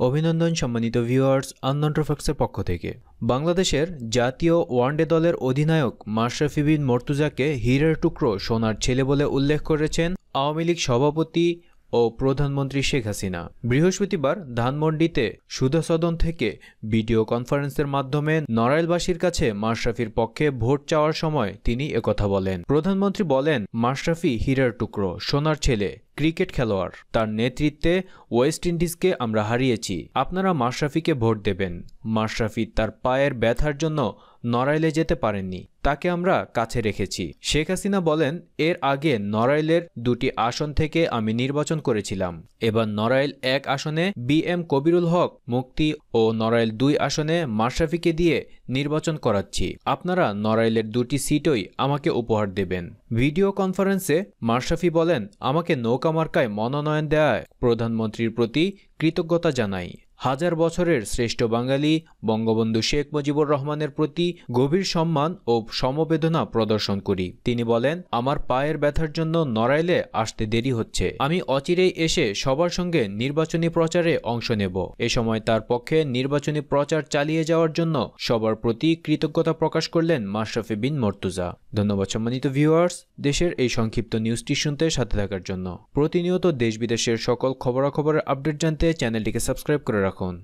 অভিনন্দন সম্মানিত viewers, unknown ট্রফিক্সের পক্ষ থেকে। বাংলাদেশের জাতীয় ওয়ানডে দলের অধিনায়ক মাশরাফি বিন মর্তুজাকে হীরের টুকরো, সোনার ছেলে বলে উল্লেখ করেছেন আওয়ামী লীগ সভাপতি ও প্রধানমন্ত্রী শেখ হাসিনা। বৃহস্পতিবার ধানমন্ডিতে সুধা সদন থেকে ভিডিও কনফারেন্সের মাধ্যমে নড়াইলবাসীর কাছে মাশরাফির পক্ষে ভোট চাওয়ার সময় তিনি একথা বলেন। প্রধানমন্ত্রী বলেন, মাশরাফি হীরের টুকরো, সোনার ছেলে, ক্রিকেট খেলোয়াড়। তার নেতৃত্বে ওয়েস্ট ইন্ডিজকে আমরা হারিয়েছি। আপনারা মাশরাফিকে ভোট দেবেন। মাশরাফি তার পায়ের ব্যথার জন্য নড়াইলে যেতে পারেননি, তাকে আমরা কাছে রেখেছি। শেখ হাসিনা বলেন, এর আগে নড়াইলের 2টি আসন থেকে আমি নির্বাচন করেছিলাম। এবার নড়াইল 1 আসনে BM কবিরুল হক মুক্তি ও নড়াইল 2 আসনে মাশরাফিকে দিয়ে নির্বাচন করাচ্ছি। আপনারা নড়াইলের 2টি সিটই আমাকে উপহার দেবেন। ভিডিও কনফারেন্সে মাশরাফি বলেন, আমাকে নৌকা মার্কায় মনোনয়ন দেওয়ায় প্রধানমন্ত্রীর প্রতি কৃতজ্ঞতা জানাই। 1000 বছরের শ্রেষ্ঠ বাঙালি বঙ্গবন্ধু শেখ মুজিবুর রহমানের প্রতি গভীর সম্মান ও সমবেদনা প্রদর্শন করি। তিনি বলেন, আমার পায়ের ব্যথার জন্য নড়াইলে আসতে দেরি হচ্ছে। আমি অচিরেই এসে সবার সঙ্গে নির্বাচনী প্রচারে অংশ নেব। এ সময় তার পক্ষে নির্বাচনী প্রচার চালিয়ে যাওয়ার জন্য সবার প্রতি কৃতজ্ঞতা প্রকাশ করলেন মাশরাফি বিন মর্তুজা। ধন্যবাদ সম্মানিত ভিউয়ার্স, দেশের এই সংক্ষিপ্ত নিউজটি শুনতে সাথে থাকার জন্য। প্রতিনিয়ত দেশ বিদেশের সকল খবরাখবরের আপডেট জানতে চ্যানেলটিকে সাবস্ক্রাইব করে রাখুন।